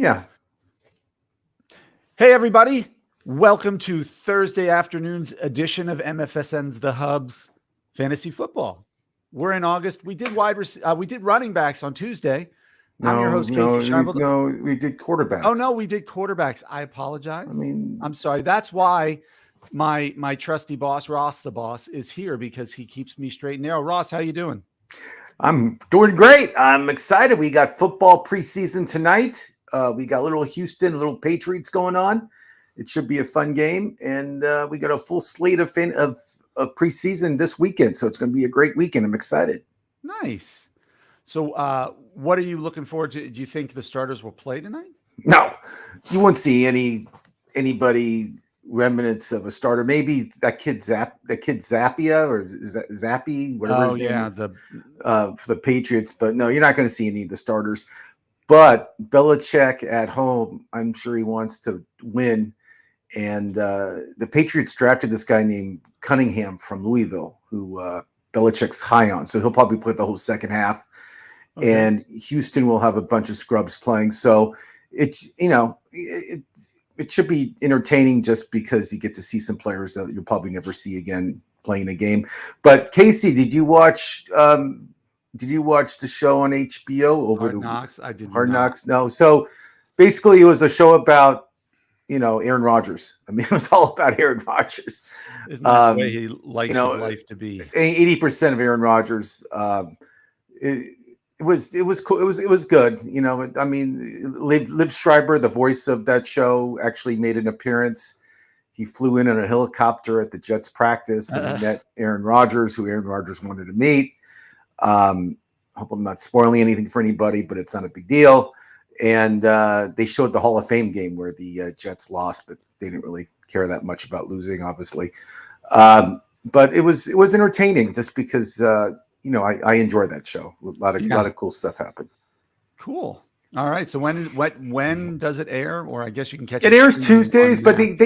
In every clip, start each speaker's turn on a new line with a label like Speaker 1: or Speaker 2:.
Speaker 1: Yeah.
Speaker 2: Hey, everybody. Welcome to Thursday afternoon's edition of MFSN's The Hub's Fantasy Football. We're in August. We did running backs on Tuesday. I'm your host, Casey Scheibold.
Speaker 1: We did quarterbacks.
Speaker 2: Oh, no, we did quarterbacks. I apologize. I'm sorry. That's why my trusty boss, Ross the boss, is here because he keeps me straight and narrow. Ross, how you doing?
Speaker 1: I'm doing great. I'm excited. We got football preseason tonight. We got little Houston, little Patriots going on. It should be a fun game, and we got a full slate of preseason this weekend. So it's going to be a great weekend. I'm excited.
Speaker 2: Nice. So, what are you looking forward to? Do you think the starters will play tonight?
Speaker 1: No, you won't see anybody remnants of a starter. Maybe that kid Zappia or Zappy, whatever his name is, for the Patriots. But no, you're not going to see any of the starters. But Belichick at home, I'm sure he wants to win. And the Patriots drafted this guy named Cunningham from Louisville, who Belichick's high on. So he'll probably play the whole second half. Okay. And Houston will have a bunch of scrubs playing. So it should be entertaining just because you get to see some players that you'll probably never see again playing a game. But Casey, did you watch the show on HBO
Speaker 2: Hard Knocks? I did
Speaker 1: Hard Knocks. No. So basically it was a show about, Aaron Rodgers. I mean, it was all about Aaron Rodgers.
Speaker 2: Isn't that the way he likes his life to be?
Speaker 1: 80% of Aaron Rodgers. It was cool. It was good. I mean, Liv Schreiber, the voice of that show, actually made an appearance. He flew in on a helicopter at the Jets practice and he met Aaron Rodgers, who Aaron Rodgers wanted to meet. Hope I'm not spoiling anything for anybody, but it's not a big deal. And they showed the Hall of Fame game where the Jets lost, but they didn't really care that much about losing, obviously. But it was entertaining just because I enjoy that show. A lot of cool stuff happened.
Speaker 2: Cool. All right. So when does it air? Or I guess you can catch
Speaker 1: it. It airs Tuesdays, but they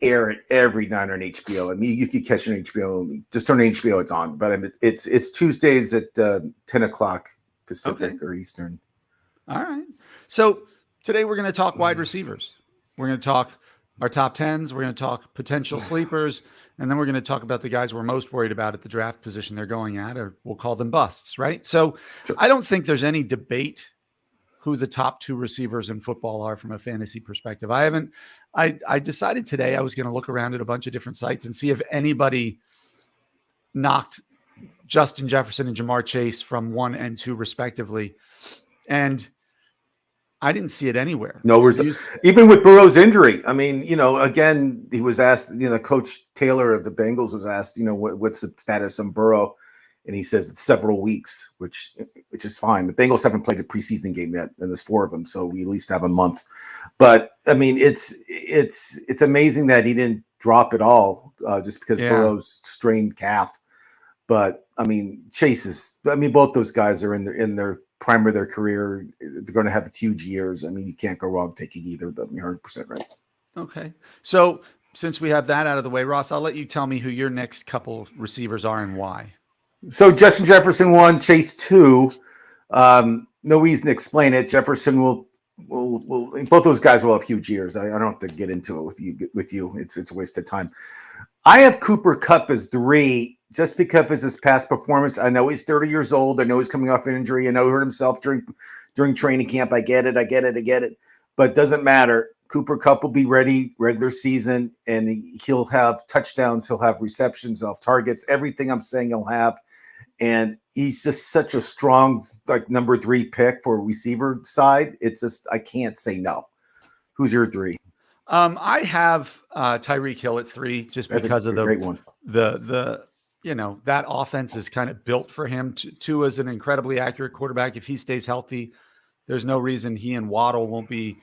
Speaker 1: air it every night on HBO. I mean, you can catch it on HBO. Just on HBO, it's on. But I mean, it's Tuesdays at 10 o'clock Pacific or Eastern.
Speaker 2: All right. So today we're going to talk wide receivers. We're going to talk our top 10s. We're going to talk potential sleepers. And then we're going to talk about the guys we're most worried about at the draft position they're going at, or we'll call them busts, right? So sure. I don't think there's any debate who the top two receivers in football are from a fantasy perspective. I decided today I was going to look around at a bunch of different sites and see if anybody knocked Justin Jefferson and Jamar Chase from 1 and 2 respectively. And I didn't see it anywhere.
Speaker 1: No, even with Burrow's injury. I mean, again, he was asked, Coach Taylor of the Bengals was asked, what's the status on Burrow? And he says it's several weeks, which is fine. The Bengals haven't played a preseason game yet, and there's 4 of them, so we at least have a month. But I mean, it's amazing that he didn't drop it all just because Burrow's strained calf. But I mean, both those guys are in their prime of their career. They're going to have huge years. I mean, you can't go wrong taking either of them. You're 100% right.
Speaker 2: Okay. So since we have that out of the way, Ross, I'll let you tell me who your next couple receivers are and why.
Speaker 1: So Justin Jefferson 1, Chase 2. No reason to explain it. Jefferson will both those guys will have huge years. I don't have to get into it with you. It's a waste of time. I have Cooper Kupp as 3 just because of his past performance. I know he's 30 years old. I know he's coming off an injury. I know he hurt himself during training camp. I get it. But it doesn't matter. Cooper Kupp will be ready regular season, and he'll have touchdowns. He'll have receptions. He'll have targets. Everything I'm saying he'll have. And he's just such a strong, number 3 pick for a receiver side. It's just, I can't say no. Who's your 3?
Speaker 2: I have Tyreek Hill at 3 just because of
Speaker 1: great one.
Speaker 2: That offense is kind of built for him. 2 is an incredibly accurate quarterback. If he stays healthy, there's no reason he and Waddle won't be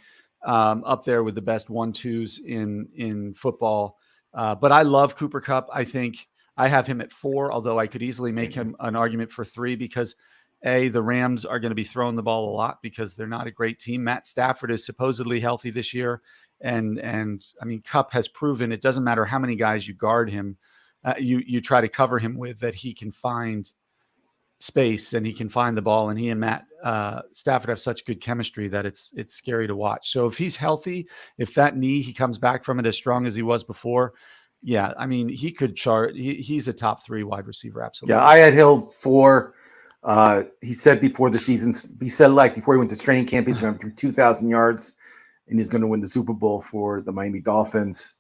Speaker 2: up there with the best 1-2s in football. But I love Cooper Kupp. I think I have him at 4, although I could easily make him an argument for 3 because the Rams are going to be throwing the ball a lot because they're not a great team. Matt Stafford is supposedly healthy this year. And I mean, Kupp has proven it doesn't matter how many guys you guard him, you try to cover him with, that he can find space and he can find the ball. And he and Matt Stafford have such good chemistry that it's scary to watch. So if he's healthy, if that knee, he comes back from it as strong as he was before. Yeah, I mean, he could chart. He's a top 3 wide receiver. Absolutely.
Speaker 1: Yeah, I had Hill 4. He said before the season, before he went to training camp, he's going through 2,000 yards and he's going to win the Super Bowl for the Miami Dolphins.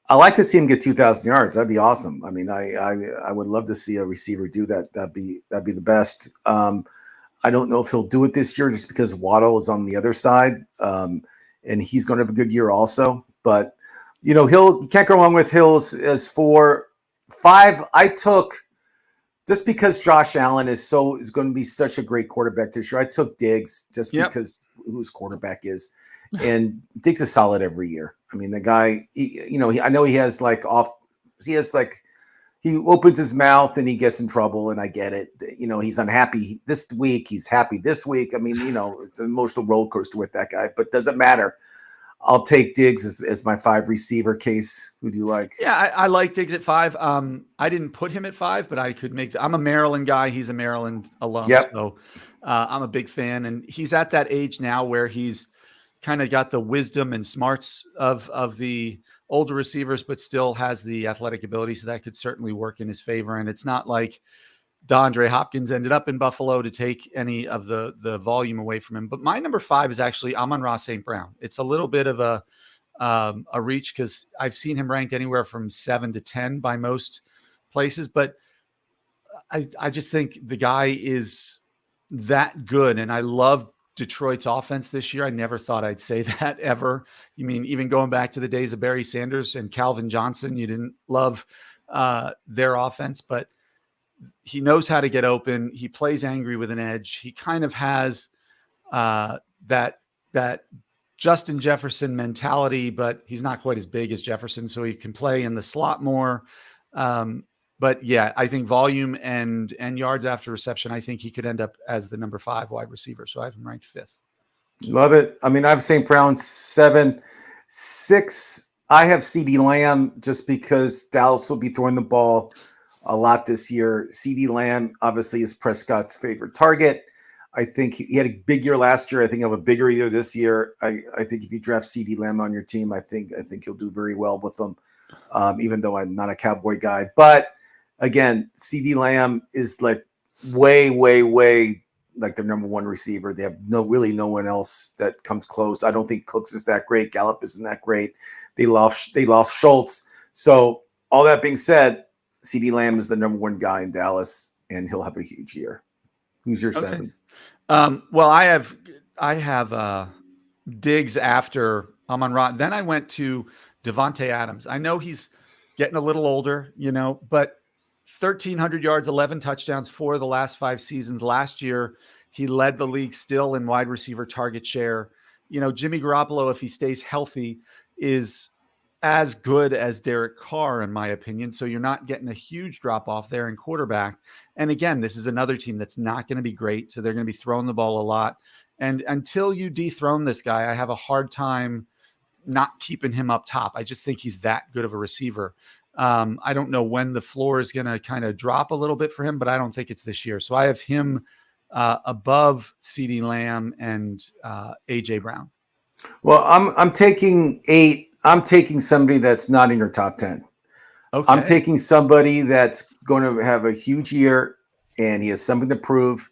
Speaker 1: I like to see him get 2,000 yards. That'd be awesome. I mean, I would love to see a receiver do that. That'd be the best. I don't know if he'll do it this year just because Waddle is on the other side, and he's going to have a good year also. But you can't go wrong with Hills as 4. 5, I took just because Josh Allen is going to be such a great quarterback this year. I took Diggs just because who his quarterback is, and Diggs is solid every year. I mean, the guy, I know he opens his mouth and he gets in trouble, and I get it. He's unhappy this week. He's happy this week. I mean, it's an emotional roller coaster with that guy, but doesn't matter. I'll take Diggs as my 5 receiver. Case, who do you like?
Speaker 2: Yeah, I like Diggs at 5. I didn't put him at 5, but I could I'm a Maryland guy. He's a Maryland alum.
Speaker 1: Yep.
Speaker 2: So I'm a big fan. And he's at that age now where he's kind of got the wisdom and smarts of the older receivers, but still has the athletic ability. So that could certainly work in his favor. And it's not like DeAndre Hopkins ended up in Buffalo to take any of the volume away from him. But my number 5 is actually Amon-Ra St. Brown. It's a little bit of a reach because I've seen him ranked anywhere from 7 to 10 by most places. But I just think the guy is that good. And I love Detroit's offense this year. I never thought I'd say that ever. You mean, even going back to the days of Barry Sanders and Calvin Johnson, you didn't love their offense, but he knows how to get open. He plays angry with an edge. He kind of has that Justin Jefferson mentality, but he's not quite as big as Jefferson, so he can play in the slot more. But yeah, I think volume and yards after reception, I think he could end up as the number 5 wide receiver. So I have him ranked 5th.
Speaker 1: Love it. I mean, I have St. Brown 7. 6, I have CeeDee Lamb just because Dallas will be throwing the ball a lot this year. CeeDee Lamb obviously is Prescott's favorite target. I think he had a big year last year. I think he'll have a bigger year this year. I think if you draft CeeDee Lamb on your team, I think he'll do very well with them, even though I'm not a Cowboy guy. But again, CeeDee Lamb is like way, way, way like their number 1 receiver. They have no one else that comes close. I don't think Cooks is that great. Gallup isn't that great. They lost Schultz. So all that being said, CeeDee Lamb is the number 1 guy in Dallas, and he'll have a huge year. Who's your 7?
Speaker 2: Well, I have Diggs after Amon-Ra. Then I went to Devontae Adams. I know he's getting a little older, but 1,300 yards, 11 touchdowns, 4 of the last 5 seasons. Last year, he led the league still in wide receiver target share. Jimmy Garoppolo, if he stays healthy, is as good as Derek Carr, in my opinion. So you're not getting a huge drop off there in quarterback. And again, this is another team that's not going to be great. So they're going to be throwing the ball a lot. And until you dethrone this guy, I have a hard time not keeping him up top. I just think he's that good of a receiver. I don't know when the floor is going to kind of drop a little bit for him, but I don't think it's this year. So I have him above CeeDee Lamb and AJ Brown.
Speaker 1: Well, I'm taking 8. I'm taking somebody that's not in your top 10. Okay. I'm taking somebody that's going to have a huge year and he has something to prove,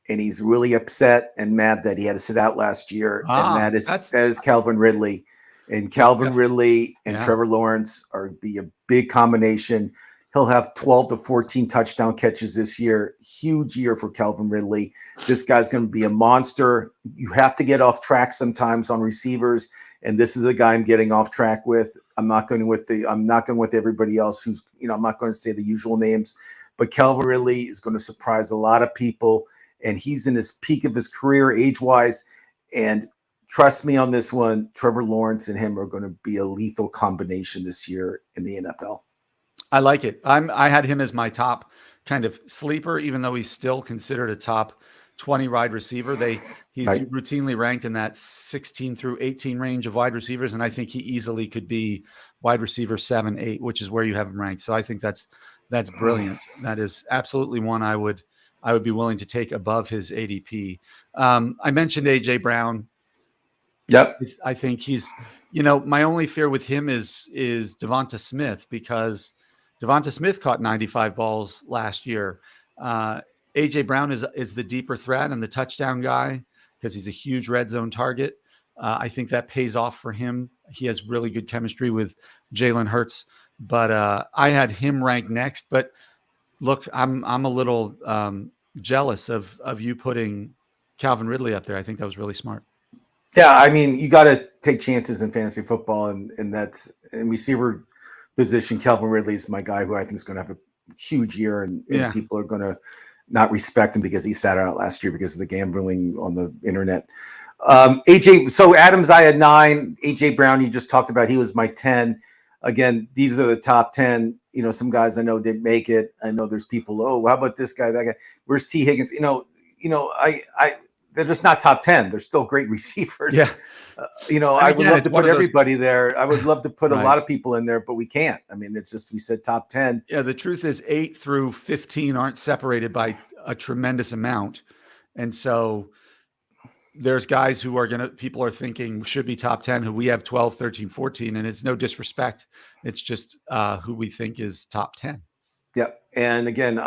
Speaker 1: and he's really upset and mad that he had to sit out last year. And that is Calvin Ridley. And Calvin Ridley and Trevor Lawrence be a big combination. He'll have 12 to 14 touchdown catches this year. Huge year for Calvin Ridley. This guy's going to be a monster. You have to get off track sometimes on receivers, and this is the guy I'm getting off track with. I'm not going with everybody else who's, I'm not going to say the usual names, but Calvin Ridley is going to surprise a lot of people, and he's in his peak of his career age-wise. And trust me on this one, Trevor Lawrence and him are going to be a lethal combination this year in the NFL.
Speaker 2: I like it. I had him as my top kind of sleeper, even though he's still considered a top 20 wide receiver. He's routinely ranked in that 16 through 18 range of wide receivers. And I think he easily could be wide receiver 7, 8, which is where you have him ranked. So I think that's brilliant. That is absolutely one I would I would be willing to take above his ADP. I mentioned AJ Brown.
Speaker 1: Yep.
Speaker 2: I think he's, my only fear with him is Devonta Smith, because Devonta Smith caught 95 balls last year. AJ Brown is the deeper threat and the touchdown guy because he's a huge red zone target. I think that pays off for him. He has really good chemistry with Jalen Hurts, but I had him ranked next. But look, I'm a little jealous of you putting Calvin Ridley up there. I think that was really smart.
Speaker 1: Yeah, I mean, you got to take chances in fantasy football, and that's in receiver position. Calvin Ridley is my guy who I think is going to have a huge year, and people are going to not respect him because he sat out last year because of the gambling on the internet. AJ, so Adams, I had 9. AJ Brown, you just talked about, he was my 10. Again, these are the top 10. Some guys I know didn't make it. I know there's people, how about this guy, that guy? Where's T. Higgins? They're just not top 10. They're still great receivers.
Speaker 2: Yeah.
Speaker 1: I would love to put everybody there. I would love to put a lot of people in there, but we can't. I mean, it's just, we said top 10.
Speaker 2: Yeah. The truth is 8 through 15 aren't separated by a tremendous amount. And so there's guys who people are thinking should be top 10 who we have 12, 13, 14. And it's no disrespect. It's just who we think is top 10.
Speaker 1: Yep. And again,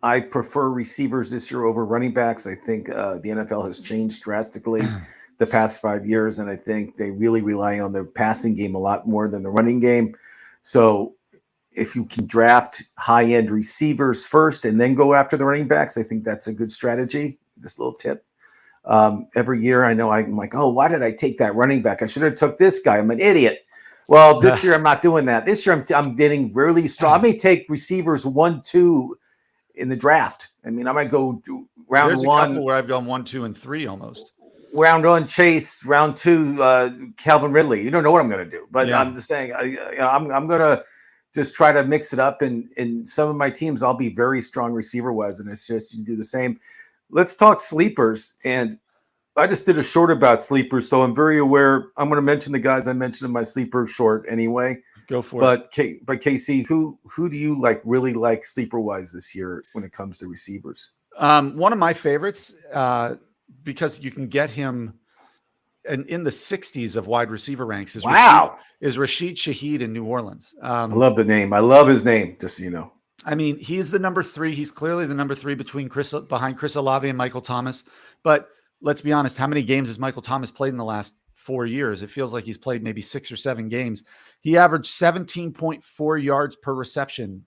Speaker 1: I prefer receivers this year over running backs. I think the NFL has changed drastically the past 5 years, and I think they really rely on their passing game a lot more than the running game. So if you can draft high-end receivers first and then go after the running backs, I think that's a good strategy. This little tip. Every year I know I'm like, why did I take that running back? I should have took this guy. I'm an idiot. Well, this year I'm not doing that. This year I'm getting really strong. I may take receivers 1, 2 in the draft. I mean, I might go round
Speaker 2: There's
Speaker 1: 1.
Speaker 2: A couple where I've gone 1, 2, and 3 almost.
Speaker 1: Round 1, Chase. Round 2, Calvin Ridley. You don't know what I'm going to do, but I'm just saying, I'm going to just try to mix it up. And in some of my teams, I'll be very strong receiver wise, and it's just you do the same. Let's talk sleepers. And I just did a short about sleepers, so I'm very aware. I'm going to mention the guys I mentioned in my sleeper short anyway.
Speaker 2: Go for it.
Speaker 1: But Casey, who do you really like sleeper wise this year when it comes to receivers?
Speaker 2: One of my favorites, because you can get him in the 60s of wide receiver ranks, is Rashid Shaheed in New Orleans.
Speaker 1: I love the name. I love his name, just so you know.
Speaker 2: I mean, he's the number 3. He's clearly the number 3 behind Chris Olave and Michael Thomas. But let's be honest, how many games has Michael Thomas played in the last 4 years? It feels like he's played maybe 6 or 7 games. He averaged 17.4 yards per reception.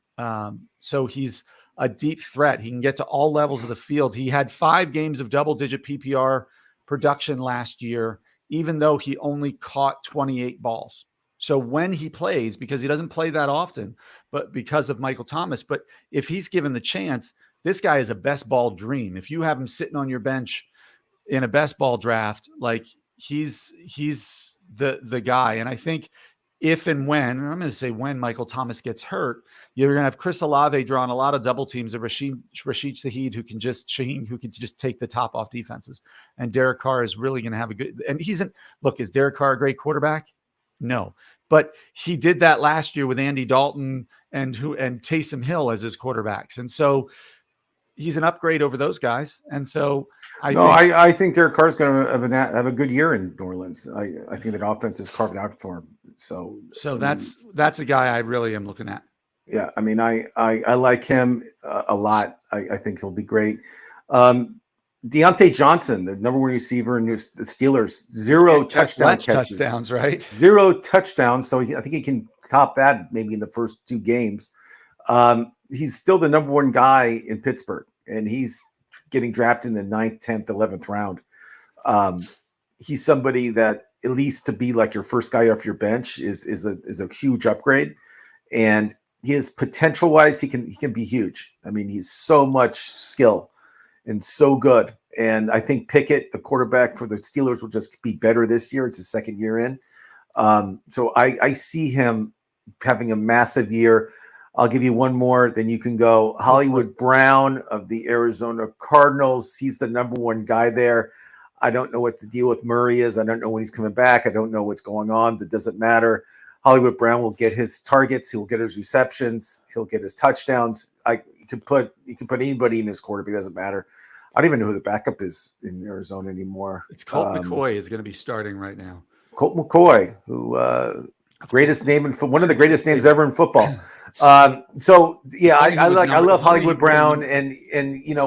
Speaker 2: So he's a deep threat. He can get to all levels of the field. He had 5 games of double-digit PPR production last year, even though he only caught 28 balls. So when he plays, because he doesn't play that often, but because of Michael Thomas, but if he's given the chance, this guy is a best ball dream. If you have him sitting on your bench in a best ball draft, like he's the guy. And I think if and when, and I'm going to say when Michael Thomas gets hurt, you're going to have Chris Olave drawing a lot of double teams of Rashid Shaheed, who can just take the top off defenses. And Derek Carr is really going to have a good, and is Derek Carr a great quarterback? No, but he did that last year with Andy Dalton and Taysom Hill as his quarterbacks. And so he's an upgrade over those guys. And so I think
Speaker 1: Derek Carr is going to have a good year in New Orleans. I think that offense is carved out for him. So
Speaker 2: that's a guy I really am looking at.
Speaker 1: Yeah. I mean, I like him a lot. I think he'll be great. Deontay Johnson, the number 1 receiver in the Steelers, 0
Speaker 2: touchdowns, right?
Speaker 1: 0 touchdowns. So I think he can top that maybe in the first 2 games. He's still the number 1 guy in Pittsburgh, and he's getting drafted in the 9th, 10th, 11th round. He's somebody that at least to be like your first guy off your bench is a huge upgrade. And his potential wise, he can be huge. I mean, he's so much skill and so good. And I think Pickett, the quarterback for the Steelers, will just be better this year. It's his 2nd year in. So I see him having a massive year. I'll give you one more, then you can go. Hollywood Brown of the Arizona Cardinals. He's the number 1 guy there. I don't know what the deal with Murray is. I don't know when he's coming back. I don't know what's going on. That doesn't matter. Hollywood Brown will get his targets. He'll get his receptions. He'll get his touchdowns. You can put anybody in his quarterback. It doesn't matter. I don't even know who the backup is in Arizona anymore.
Speaker 2: It's Colt McCoy is going to be starting right now.
Speaker 1: Colt McCoy, who greatest name in one of the greatest names ever in football. So yeah, I love Hollywood Brown, and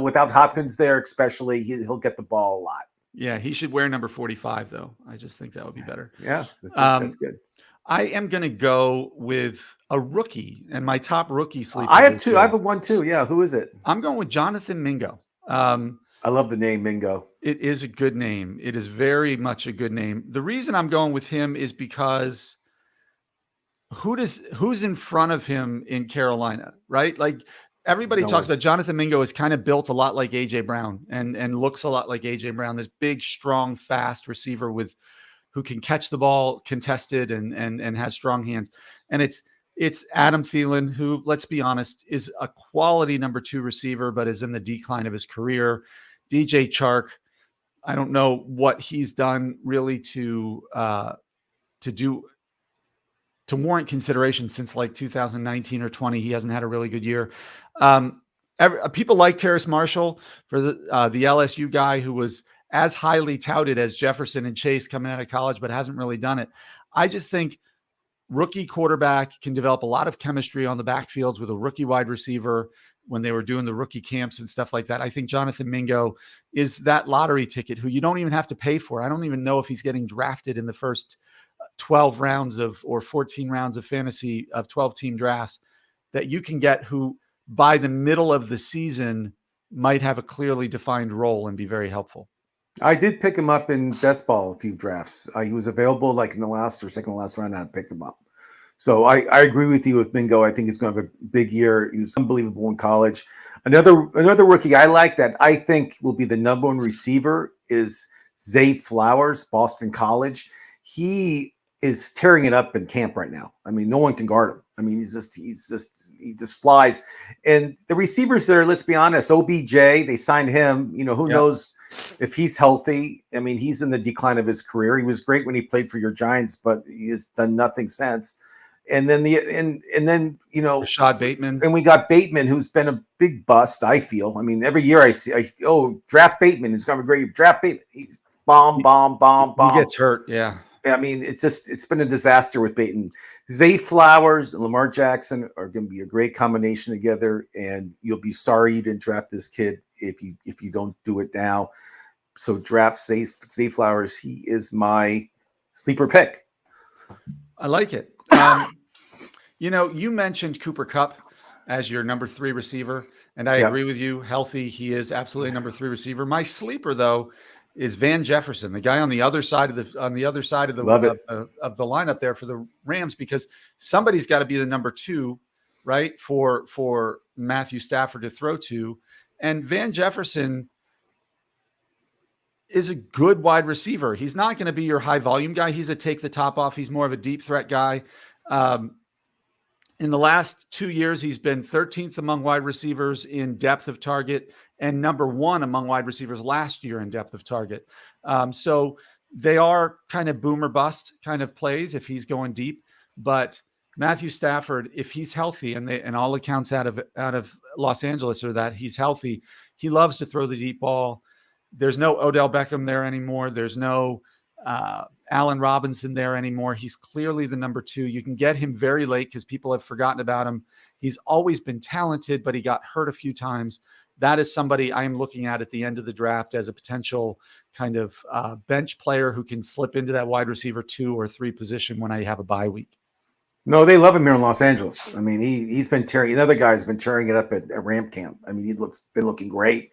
Speaker 1: without Hopkins there, especially, he'll get the ball a lot.
Speaker 2: Yeah, he should wear number 45 though. I just think that would be better.
Speaker 1: Yeah, that's good.
Speaker 2: I am going to go with a rookie, and my top rookie sleeper.
Speaker 1: I have two. I have one too. Yeah, who is it?
Speaker 2: I'm going with Jonathan Mingo.
Speaker 1: I love the name Mingo.
Speaker 2: It is a good name. It is very much a good name. The reason I'm going with him is because who's in front of him in Carolina, right? Like everybody talks about Jonathan Mingo is kind of built a lot like AJ Brown and looks a lot like AJ Brown, this big, strong, fast receiver who can catch the ball contested and has strong hands. And it's Adam Thielen, who, let's be honest, is a quality number 2 receiver, but is in the decline of his career. DJ Chark, I don't know what he's done really to warrant consideration since like 2019 or 20. He hasn't had a really good year. People like Terrace Marshall for the LSU guy who was as highly touted as Jefferson and Chase coming out of college, but hasn't really done it. I just think rookie quarterback can develop a lot of chemistry on the backfields with a rookie wide receiver when they were doing the rookie camps and stuff like that. I think Jonathan Mingo is that lottery ticket who you don't even have to pay for. I don't even know if he's getting drafted in the first 12 rounds or 14 rounds of fantasy of 12-team drafts that you can get, who by the middle of the season might have a clearly defined role and be very helpful.
Speaker 1: I did pick him up in best ball a few drafts. He was available like in the last or second to last round, and I picked him up. So I agree with you with Mingo. I think he's going to have a big year. He was unbelievable in college. Another rookie I like that I think will be the number 1 receiver is Zay Flowers, Boston College. He is tearing it up in camp right now. I mean, no one can guard him. I mean, he just flies. And the receivers there, let's be honest, OBJ, they signed him. Who knows if he's healthy. I mean, he's in the decline of his career. He was great when he played for your Giants, but he has done nothing since. And then
Speaker 2: Rashad Bateman,
Speaker 1: and we got Bateman, who's been a big bust. I feel. I mean, every year I see, draft Bateman. He's going to be great. Draft Bateman. He's bomb.
Speaker 2: He gets hurt. Yeah.
Speaker 1: I mean, it's been a disaster with Bateman. Zay Flowers and Lamar Jackson are going to be a great combination together, and you'll be sorry you didn't draft this kid if you don't do it now. So draft Zay Flowers. He is my sleeper pick.
Speaker 2: I like it. You mentioned Cooper Kupp as your number 3 receiver, and I agree with you. Healthy, he is absolutely number 3 receiver. My sleeper, though, is Van Jefferson, the guy on the other side of the lineup there for the Rams, because somebody's got to be the number 2, right, for Matthew Stafford to throw to, and Van Jefferson is a good wide receiver. He's not going to be your high volume guy. He's a take the top off. He's more of a deep threat guy. In the last 2 years, he's been 13th among wide receivers in depth of target and number 1 among wide receivers last year in depth of target. So they are kind of boom or bust kind of plays if he's going deep. But Matthew Stafford, if he's healthy, and all accounts out of Los Angeles are that he's healthy, he loves to throw the deep ball. There's no Odell Beckham there anymore. There's no Allen Robinson there anymore. He's clearly the number 2. You can get him very late because people have forgotten about him. He's always been talented, but he got hurt a few times. That is somebody I am looking at the end of the draft as a potential kind of bench player who can slip into that wide receiver 2 or 3 position when I have a bye week.
Speaker 1: No, they love him here in Los Angeles. I mean, he's been tearing. Another guy's been tearing it up at ramp camp. I mean, been looking great.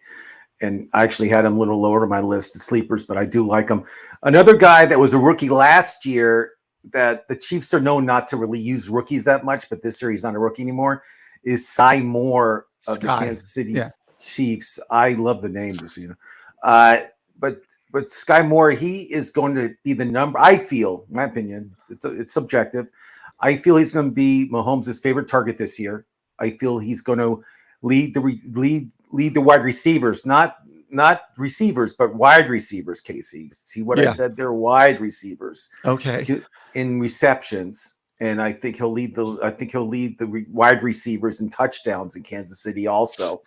Speaker 1: And I actually had him a little lower on my list of sleepers, but I do like him. Another guy that was a rookie last year that the Chiefs are known not to really use rookies that much, but this year he's not a rookie anymore, is Sky Moore of the Kansas City Chiefs. I love the name, just but Sky Moore, he is going to be the number. I feel, in my opinion, it's subjective. I feel he's going to be Mahomes' favorite target this year. I feel he's going to lead the wide receivers, not receivers, but wide receivers, Casey. See what I said there? Wide receivers.
Speaker 2: Okay.
Speaker 1: In receptions. and I think he'll lead the wide receivers in touchdowns in Kansas City also,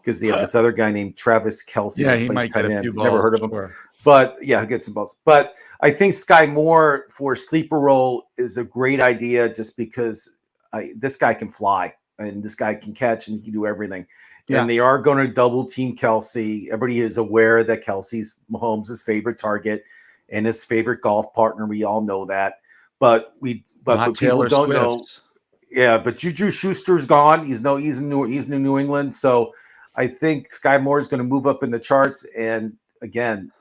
Speaker 1: because they have this other guy named Travis Kelce.
Speaker 2: Yeah,
Speaker 1: that
Speaker 2: he
Speaker 1: plays
Speaker 2: might get
Speaker 1: tight
Speaker 2: a
Speaker 1: end.
Speaker 2: few balls.
Speaker 1: Never heard of him,
Speaker 2: sure.
Speaker 1: but yeah, he'll get some balls. But I think Sky Moore for sleeper role is a great idea, just because this guy can fly and this guy can catch and he can do everything.
Speaker 2: Yeah.
Speaker 1: And they are going to double team Kelce. Everybody is aware that Kelce's Mahomes' favorite target and his favorite golf partner. We all know that, but people
Speaker 2: Taylor
Speaker 1: don't
Speaker 2: Swift.
Speaker 1: know. Yeah, but Juju Schuster's gone. He's in New England. So I think Sky Moore is going to move up in the charts. And again,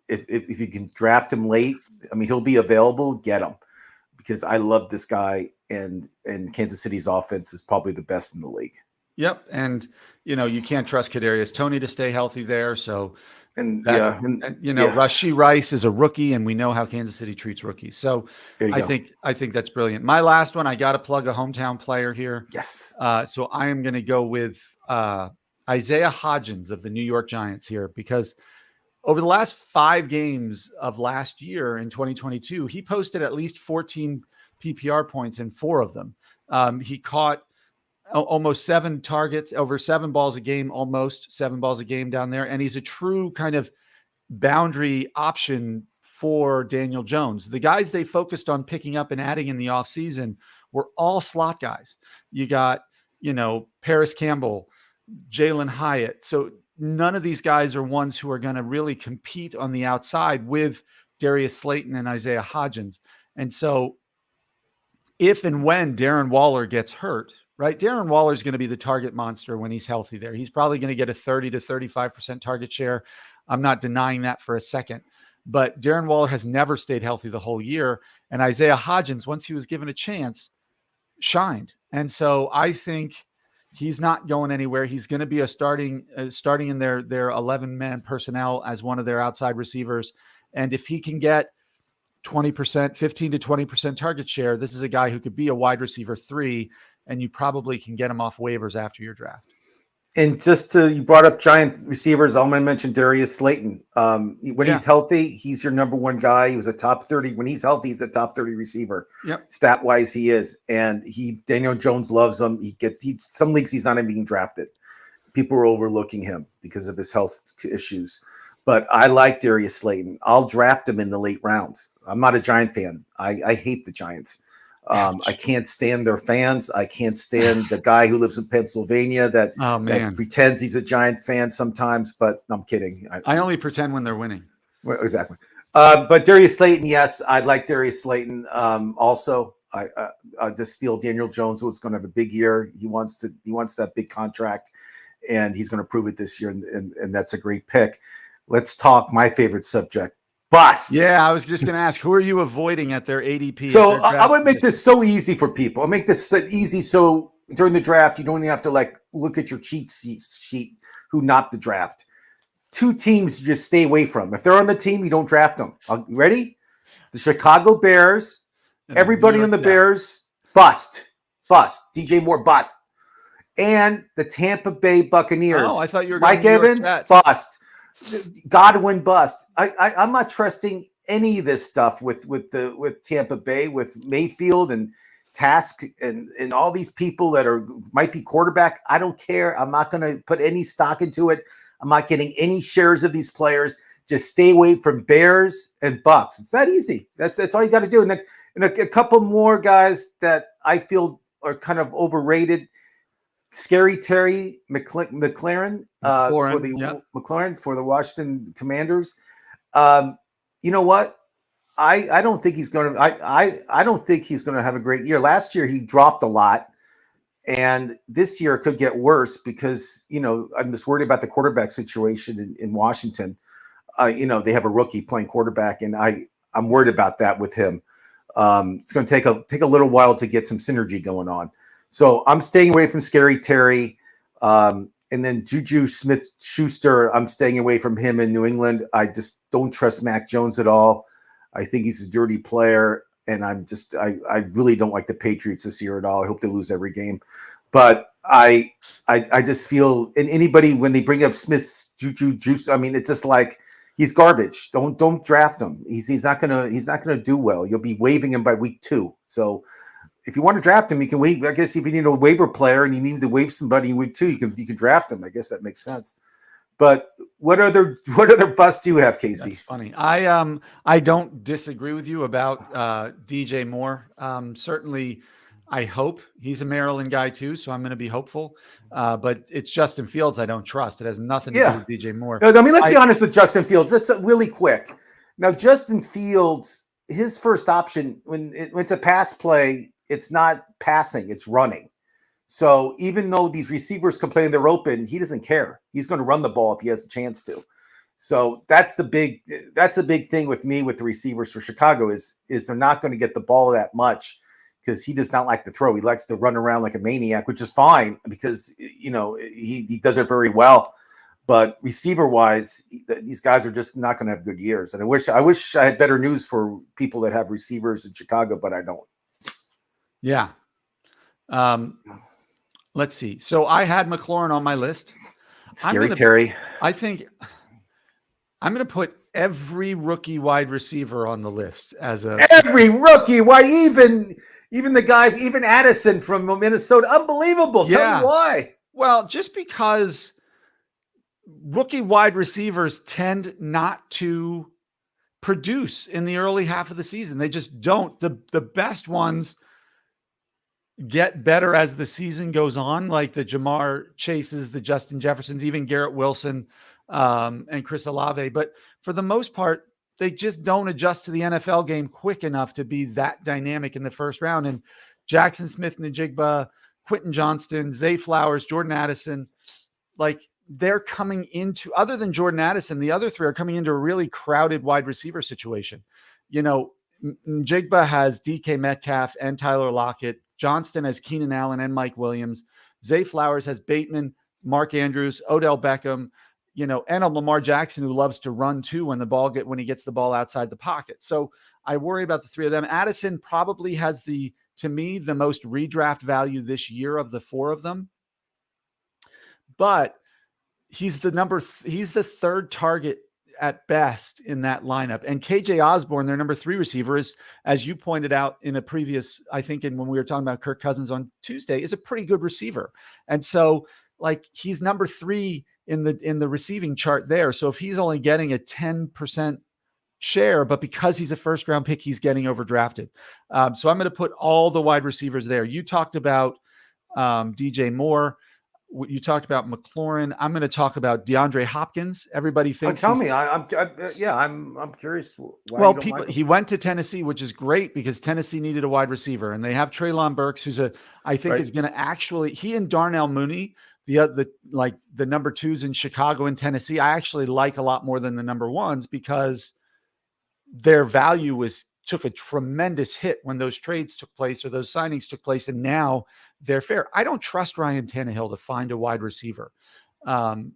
Speaker 1: if you can draft him late, I mean, he'll be available. Get him, because I love this guy, and Kansas City's offense is probably the best in the league.
Speaker 2: Yep, and you can't trust Kadarius Toney to stay healthy there. So, Rashee Rice is a rookie, and we know how Kansas City treats rookies. So, I think that's brilliant. My last one, I got to plug a hometown player here.
Speaker 1: Yes.
Speaker 2: So I am going to go with Isaiah Hodgins of the New York Giants here, because over the last 5 games of last year in 2022, he posted at least 14 PPR points in 4 of them. He caught almost 7 targets, over 7 balls a game, almost 7 balls a game down there. And he's a true kind of boundary option for Daniel Jones. The guys they focused on picking up and adding in the offseason were all slot guys. You got, Paris Campbell, Jalen Hyatt. So none of these guys are ones who are going to really compete on the outside with Darius Slayton and Isaiah Hodgins. And so if and when Darren Waller gets hurt, right? Darren Waller is going to be the target monster when he's healthy there. He's probably going to get a 30 to 35% target share. I'm not denying that for a second. But Darren Waller has never stayed healthy the whole year. And Isaiah Hodgins, once he was given a chance, shined. And so I think he's not going anywhere. He's going to be starting in their 11-man personnel as one of their outside receivers. And if he can get 20%, 15 to 20% target share, this is a guy who could be a wide receiver 3, and you probably can get him off waivers after your draft.
Speaker 1: And you brought up Giant receivers. I'm going to mention Darius Slayton. When he's healthy, he's your number 1 guy. He was a top 30. When he's healthy, he's a top 30 receiver.
Speaker 2: Yep.
Speaker 1: Stat wise, he is. And Daniel Jones loves him. Some leagues he's not even being drafted. People are overlooking him because of his health issues. But I like Darius Slayton. I'll draft him in the late rounds. I'm not a Giant fan. I hate the Giants. I can't stand their fans. I can't stand the guy who lives in Pennsylvania that pretends he's a Giant fan sometimes, but I'm kidding.
Speaker 2: I only pretend when they're winning.
Speaker 1: Well, exactly. But Darius Slayton, yes, I'd like Darius Slayton. Also, I just feel Daniel Jones was going to have a big year. He wants that big contract, and he's going to prove it this year, and that's a great pick. Let's talk my favorite subject. Busts.
Speaker 2: Yeah, I was just going to ask, who are you avoiding at their ADP?
Speaker 1: So I would make this so easy for people. I'll make this easy so during the draft, you don't even have to look at your cheat sheet who not the draft. 2 teams you just stay away from. If they're on the team, you don't draft them. You ready? The Chicago Bears. Everybody on the Bears, bust. DJ Moore, bust. And the Tampa Bay Buccaneers.
Speaker 2: Oh, I thought you were
Speaker 1: Mike Evans, bust. Godwin, bust. I'm not trusting any of this stuff with Tampa Bay, with Mayfield and Task and all these people that might be quarterback. I don't care. I'm not going to put any stock into it. I'm not getting any shares of these players. Just stay away from Bears and Bucks. It's that easy. That's all you got to do. And then a couple more guys that I feel are kind of overrated. Scary Terry McLaurin for the Washington Commanders. You know what? I don't think he's going to. I don't think he's going to have a great year. Last year he dropped a lot, and this year it could get worse because I'm just worried about the quarterback situation in Washington. They have a rookie playing quarterback, and I'm worried about that with him. It's going to take a little while to get some synergy going on. So I'm staying away from Scary Terry. And then Juju Smith-Schuster, I'm staying away from him in New England. I just don't trust Mac Jones at all. I think he's a dirty player, and I really don't like the Patriots this year at all. I hope they lose every game. But I just feel, and anybody, when they bring up Juju, I mean, it's just like he's garbage. Don't draft him. He's not gonna do well. You'll be waiving him by week 2. So if you want to draft him, you can waive. I guess if you need a waiver player and you need to waive somebody in week 2, you can draft him. I guess that makes sense. But what other busts do you have, Casey?
Speaker 2: That's funny. I don't disagree with you about DJ Moore. Certainly, I hope he's a Maryland guy too, so I'm going to be hopeful. But it's Justin Fields I don't trust. It has nothing to do with DJ Moore.
Speaker 1: No, I mean, let's be honest with Justin Fields. That's really quick. Now, Justin Fields, his first option when it's a pass play, it's not passing, it's running. So even though these receivers complain they're open, he doesn't care. He's going to run the ball if he has a chance to. So that's the big thing with me with the receivers for Chicago is they're not going to get the ball that much because he does not like to throw. He likes to run around like a maniac, which is fine because he does it very well. But receiver wise, these guys are just not going to have good years. And I wish I had better news for people that have receivers in Chicago, but I don't.
Speaker 2: Yeah. Let's see. So I had McLaurin on my list.
Speaker 1: Scary Terry.
Speaker 2: I think I'm going to put every rookie wide receiver on the list
Speaker 1: every rookie. Why even the guy, even Addison from Minnesota, unbelievable.
Speaker 2: Yeah.
Speaker 1: Tell me why.
Speaker 2: Well, just because rookie wide receivers tend not to produce in the early half of the season. They just don't. The best ones get better as the season goes on, like the Jamar Chases, the Justin Jeffersons, even Garrett Wilson, and Chris Olave. But for the most part, they just don't adjust to the NFL game quick enough to be that dynamic in the first round. And Jackson Smith-Njigba, Quentin Johnston, Zay Flowers, Jordan Addison, like they're coming into, other than Jordan Addison, the other three are coming into a really crowded wide receiver situation. Njigba has DK Metcalf and Tyler Lockett. Johnston has Keenan Allen and Mike Williams. Zay Flowers has Bateman, Mark Andrews, Odell Beckham, and a Lamar Jackson who loves to run too when he gets the ball outside the pocket. So I worry about the three of them. Addison probably has to me, the most redraft value this year of the four of them. But he's the third target at best in that lineup. And KJ Osborne, their number 3 receiver, is, as you pointed out in a previous, I think, when we were talking about Kirk Cousins on Tuesday, is a pretty good receiver. And so he's number 3 in the receiving chart there. So if he's only getting a 10% share, but because he's a first round pick, he's getting overdrafted. So I'm going to put all the wide receivers there. You talked about DJ Moore. You talked about McLaurin. I'm going to talk about DeAndre Hopkins. Everybody thinks.
Speaker 1: Tell me. I'm curious.
Speaker 2: Well, he went to Tennessee, which is great because Tennessee needed a wide receiver, and they have Treylon Burks, who's I think is going to actually. He and Darnell Mooney, the number 2s in Chicago and Tennessee, I actually like a lot more than the number 1s because their value took a tremendous hit when those trades took place or those signings took place, and now they're fair. I don't trust Ryan Tannehill to find a wide receiver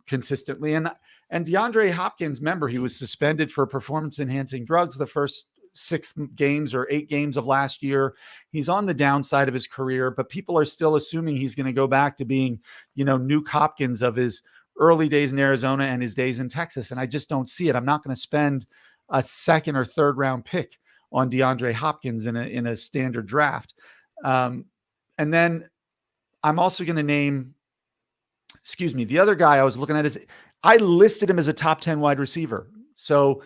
Speaker 2: consistently. And DeAndre Hopkins, remember, he was suspended for performance-enhancing drugs the first 6 games or 8 games of last year. He's on the downside of his career, but people are still assuming he's going to go back to being, Nuke Hopkins of his early days in Arizona and his days in Texas. And I just don't see it. I'm not going to spend a 2nd or 3rd round pick on DeAndre Hopkins in a standard draft. And then I'm also going to name, the other guy I was looking at I listed him as a top 10 wide receiver. So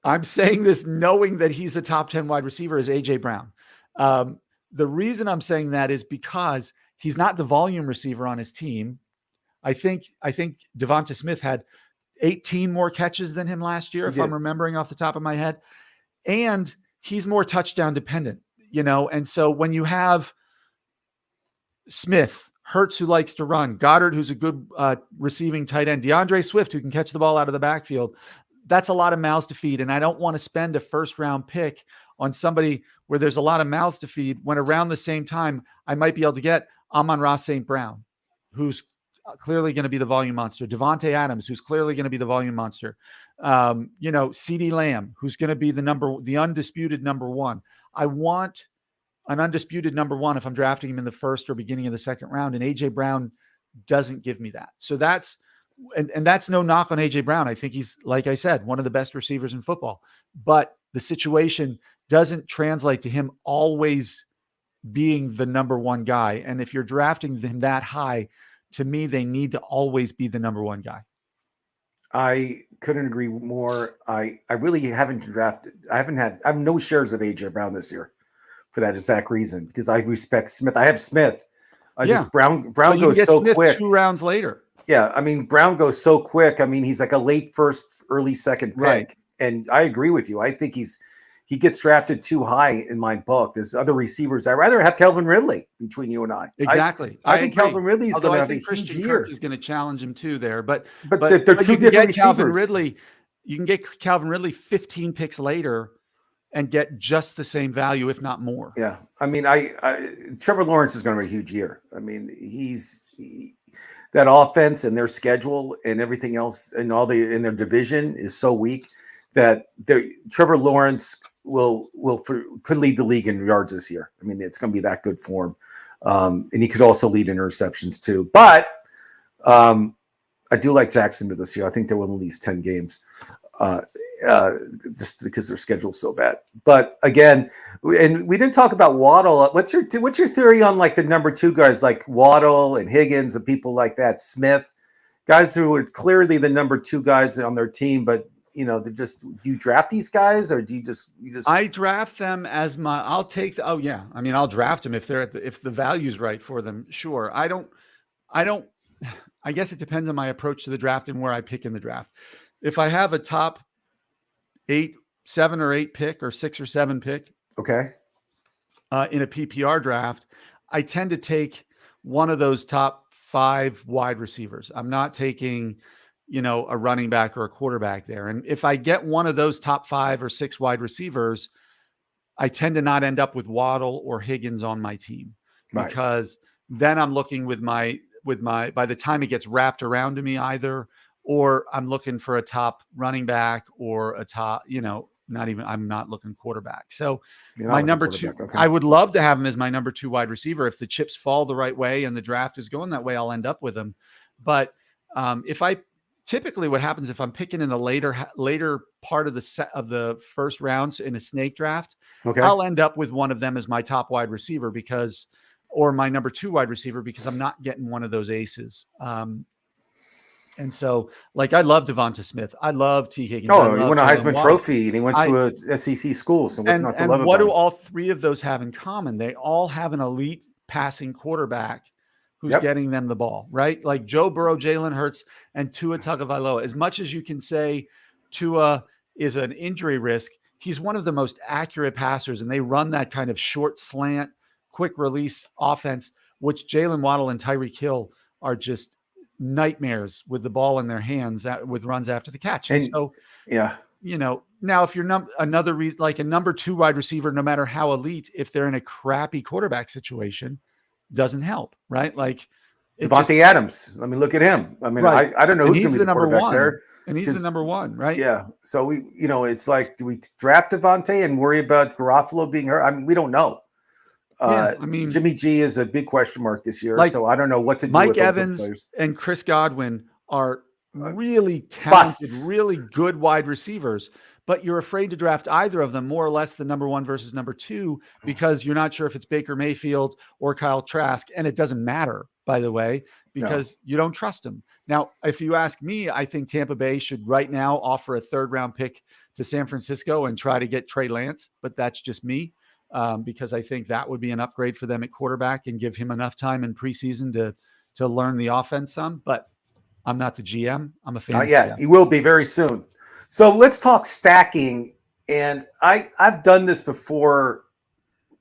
Speaker 2: I'm saying this knowing that he's a top 10 wide receiver is AJ Brown. The reason I'm saying that is because he's not the volume receiver on his team. I think Devonta Smith had 18 more catches than him last year, if I'm remembering off the top of my head. And he's more touchdown dependent, and so when you have Smith, Hurts, who likes to run, Goddard, who's a good receiving tight end, DeAndre Swift, who can catch the ball out of the backfield, that's a lot of mouths to feed. And I don't want to spend a 1st round pick on somebody where there's a lot of mouths to feed when around the same time I might be able to get Amon-Ra St. Brown, who's clearly going to be the volume monster. Devontae Adams, who's clearly going to be the volume monster. CeeDee Lamb, who's going to be the undisputed number 1. I want an undisputed number 1 if I'm drafting him in the 1st or beginning of the 2nd round, and AJ Brown doesn't give me that. So that's and that's no knock on AJ Brown. I think he's, like I said, one of the best receivers in football, but the situation doesn't translate to him always being the number one guy. And if you're drafting him that high, to me, they need to always be the number one guy.
Speaker 1: I couldn't agree more. I really haven't drafted. I have no shares of AJ Brown this year for that exact reason, because I respect Smith. I have Smith. Just Brown goes so
Speaker 2: Smith
Speaker 1: quick.
Speaker 2: 2 rounds later.
Speaker 1: Yeah, I mean, Brown goes so quick. I mean, he's like a late first, early second pick.
Speaker 2: Right.
Speaker 1: And I agree with you. I think he gets drafted too high in my book. There's other receivers. I'd rather have Calvin Ridley between you and I.
Speaker 2: Exactly.
Speaker 1: I think
Speaker 2: agree.
Speaker 1: Calvin Ridley's going to have a huge
Speaker 2: Christian
Speaker 1: year.
Speaker 2: Kirk is going to challenge him too there. But
Speaker 1: they're two different receivers.
Speaker 2: You can get Calvin Ridley 15 picks later and get just the same value, if not more.
Speaker 1: Yeah. I mean, Trevor Lawrence is going to have a huge year. I mean, that offense and their schedule and everything else and in their division is so weak that Trevor Lawrence could lead the league in yards this year. I mean, it's going to be that good for him. And he could also lead interceptions too. But I do like Jacksonville this year. I think they will win at least 10 games. Just because their schedule's so bad. But again, and we didn't talk about Waddle. What's your theory on like the number 2 guys like Waddle and Higgins and people like that, Smith, guys who are clearly the number 2 guys on their team, but they're just, do you draft these guys or do you just
Speaker 2: I draft them as I'll draft them if the value's right for them. Sure. I guess it depends on my approach to the draft and where I pick in the draft. If I have a top 7 or 8 pick or 6 or 7 pick,
Speaker 1: okay,
Speaker 2: in a PPR draft, I tend to take one of those top 5 wide receivers. I'm not taking, a running back or a quarterback there. And if I get one of those top 5 or 6 wide receivers, I tend to not end up with Waddle or Higgins on my team, because then I'm looking with my, by the time it gets wrapped around to me either, or I'm looking for a top running back or a top, I'm not looking quarterback. So my number 2, okay. I would love to have him as my number 2 wide receiver. If the chips fall the right way and the draft is going that way, I'll end up with him. But typically what happens if I'm picking in the later part of the first rounds in a snake draft, okay, I'll end up with one of them as my top wide receiver or my number 2 wide receiver, because I'm not getting one of those aces. And so, like, I love Devonta Smith. I love T. Higgins.
Speaker 1: Oh, he won a Heisman Trophy, and he went to a SEC school. So what's not to love about it?
Speaker 2: What do all 3 of those have in common? They all have an elite passing quarterback who's getting them the ball, right? Like Joe Burrow, Jalen Hurts, and Tua Tagovailoa. As much as you can say Tua is an injury risk, he's one of the most accurate passers, and they run that kind of short slant, quick release offense, which Jalen Waddle and Tyreek Hill are just nightmares with the ball in their hands with runs after the catch. And so, now if you're like a number 2 wide receiver, no matter how elite, if they're in a crappy quarterback situation, doesn't help, right? Like
Speaker 1: Devontae Adams. I mean, look at him. I mean, I don't know who's going to be the number 1 there.
Speaker 2: And he's the number 1, right?
Speaker 1: Yeah. So we, it's like, do we draft Devontae and worry about Garoppolo being hurt? I mean, we don't know. Jimmy G is a big question mark this year, so I don't know what to do.
Speaker 2: Mike Evans and Chris Godwin are really talented, really good wide receivers, but you're afraid to draft either of them, more or less the number 1 versus number 2, because you're not sure if it's Baker Mayfield or Kyle Trask, and it doesn't matter, by the way, because you don't trust him. Now, if you ask me, I think Tampa Bay should right now offer a 3rd round pick to San Francisco and try to get Trey Lance, but that's just me. Because I think that would be an upgrade for them at quarterback and give him enough time in preseason to learn the offense some. But I'm not the GM. I'm a fan.
Speaker 1: Not yet. He will be very soon. So let's talk stacking. And I've done this before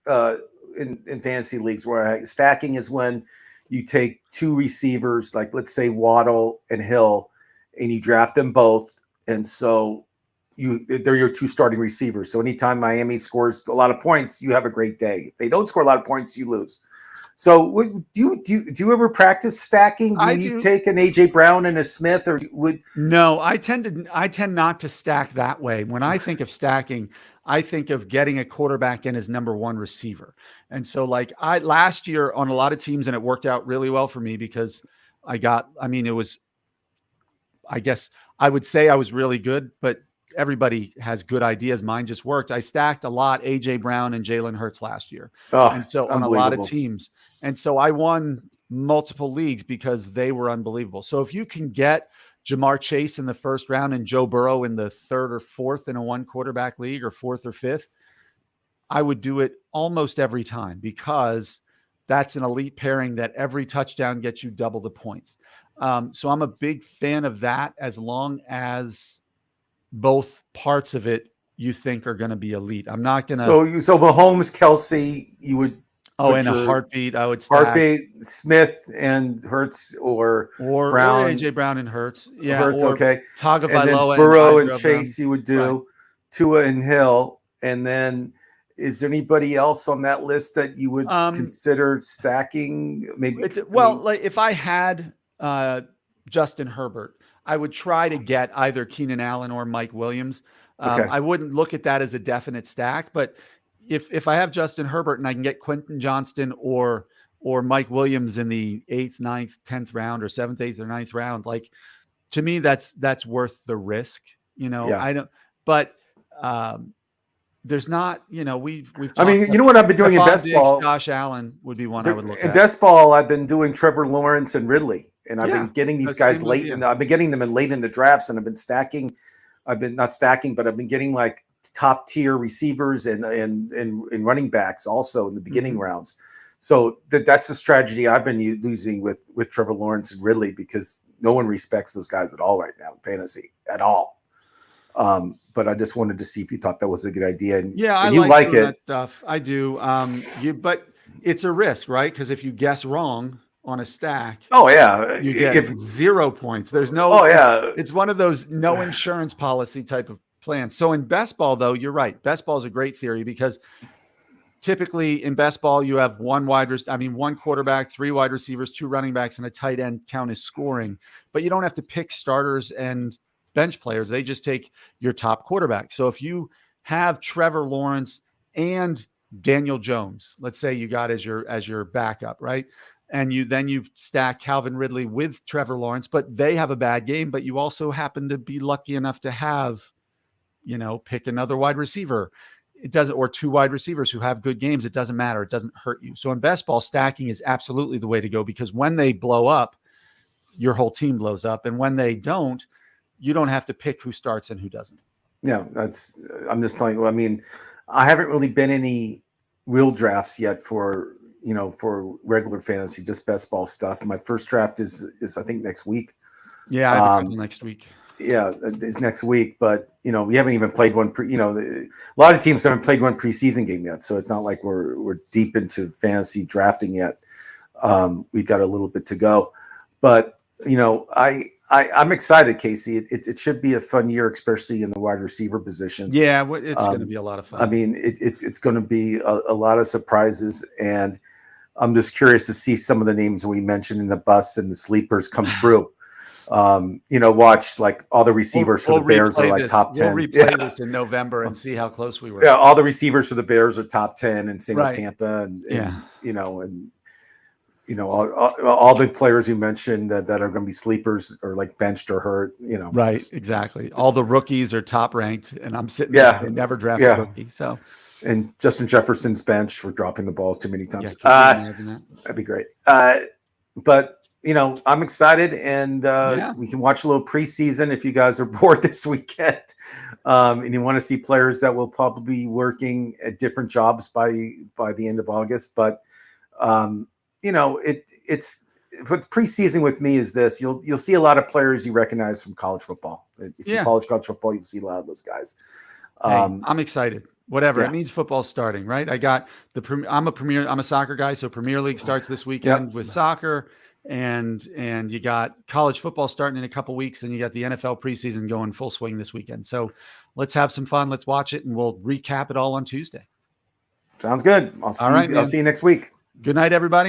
Speaker 1: in fantasy leagues where stacking is when you take 2 receivers, like let's say Waddle and Hill, and you draft them both. And so they're your 2 starting receivers. So anytime Miami scores a lot of points, you have a great day. If they don't score a lot of points, you lose. So do you ever practice stacking? Do you take an AJ Brown and a Smith, or
Speaker 2: No, I tend not to stack that way. When I think of stacking, I think of getting a quarterback in as number 1 receiver. And so like last year on a lot of teams, and it worked out really well for me because it was I guess I would say I was really good, but everybody has good ideas. Mine just worked. I stacked a lot AJ Brown and Jalen Hurts last year.
Speaker 1: Oh,
Speaker 2: And so on a lot of
Speaker 1: unbelievable.
Speaker 2: teams. And so I won multiple leagues because they were unbelievable. So if you can get Jamar Chase in the first round and Joe Burrow in the third or fourth in a one quarterback league, or fourth or fifth, I would do it almost every time, because that's an elite pairing that every touchdown gets you double the points. So I'm a big fan of that, as long as both parts of it you think are going to be elite. I'm not going to.
Speaker 1: So Mahomes, Kelsey, you would
Speaker 2: Oh,
Speaker 1: put
Speaker 2: in a
Speaker 1: your
Speaker 2: heartbeat, I would stack.
Speaker 1: heartbeat, Smith and Hurts, or Brown,
Speaker 2: AJ Brown and Hurts. Yeah.
Speaker 1: Hurts,
Speaker 2: Or
Speaker 1: okay.
Speaker 2: Tagovailoa
Speaker 1: And then
Speaker 2: and
Speaker 1: Burrow and
Speaker 2: either of them.
Speaker 1: Chase, you would do
Speaker 2: Right.
Speaker 1: Tua and Hill. And then is there anybody else on that list that you would consider stacking? Maybe.
Speaker 2: Like if I had Justin Herbert, I would try to get either Keenan Allen or Mike Williams.
Speaker 1: Okay.
Speaker 2: I wouldn't look at that as a definite stack, but if I have Justin Herbert and I can get Quentin Johnston or Mike Williams in the 8th, 9th, 10th round, or 7th, 8th, or 9th round, like, to me, that's worth the risk.
Speaker 1: Yeah.
Speaker 2: I don't, but there's not, we've
Speaker 1: I mean, you know what I've been doing in best ball?
Speaker 2: Josh Allen would be one I would look at.
Speaker 1: In best ball, I've been doing Trevor Lawrence and Ridley, and I've been getting these guys late, and I've been getting them in late in the drafts, and I've been stacking. I've been not stacking, but I've been getting like top tier receivers and running backs also in the beginning rounds. So that's a strategy I've been using with Trevor Lawrence and Ridley, because no one respects those guys at all right now in fantasy at all. But I just wanted to see if you thought that was a good idea. And,
Speaker 2: yeah,
Speaker 1: and you like it.
Speaker 2: That stuff. I do. But it's a risk, right? Because if you guess wrong on a stack, you get 0 points. There's no. It's one of those no insurance policy type of plans. So in best ball, though, you're right. Best ball is a great theory, because typically in best ball you have one quarterback, 3 wide receivers, 2 running backs, and a tight end count as scoring. But you don't have to pick starters and bench players. They just take your top quarterback. So if you have Trevor Lawrence and Daniel Jones, let's say you got as your backup, right? And you stack Calvin Ridley with Trevor Lawrence, but they have a bad game, but you also happen to be lucky enough to have, pick another wide receiver. It doesn't, or 2 wide receivers who have good games. It doesn't matter. It doesn't hurt you. So in best ball, stacking is absolutely the way to go, because when they blow up, your whole team blows up. And when they don't, you don't have to pick who starts and who doesn't.
Speaker 1: Yeah, I'm just telling you. I mean, I haven't really been any real drafts yet for regular fantasy, just best ball stuff. My first draft is I think next week.
Speaker 2: Yeah, I have a couple next week.
Speaker 1: Yeah, it's next week, but we haven't even played one. A lot of teams haven't played one preseason game yet, so it's not like we're deep into fantasy drafting yet. We've got a little bit to go, but I'm excited, Casey. It should be a fun year, especially in the wide receiver position.
Speaker 2: Yeah, it's going to be a lot of fun.
Speaker 1: I mean, it's going to be a lot of surprises, and I'm just curious to see some of the names we mentioned in the busts and the sleepers come through. Watch like all the receivers for the Bears are like top 10.
Speaker 2: We'll replay this in November and see how close we were.
Speaker 1: Yeah, all the receivers for the Bears are top 10, and same with Tampa, all the players you mentioned that are going to be sleepers or like benched or hurt.
Speaker 2: Right, exactly. All the rookies are top ranked, and I'm sitting there. They never draft a rookie. So,
Speaker 1: and Justin Jefferson's bench for dropping the ball too many times. That'd be great. But I'm excited, and we can watch a little preseason if you guys are bored this weekend, and you want to see players that will probably be working at different jobs by the end of August. But it's what preseason with me is this: you'll see a lot of players you recognize from college football. If you college football, you'll see a lot of those guys.
Speaker 2: I'm excied. Whatever it means, football's starting, right? I got I'm a soccer guy, so Premier League starts this weekend with soccer. And you got college football starting in a couple weeks, and you got the NFL preseason going full swing this weekend. So let's have some fun. Let's watch it, and we'll recap it all on Tuesday.
Speaker 1: Sounds good. I'll see you next week.
Speaker 2: Good night, everybody.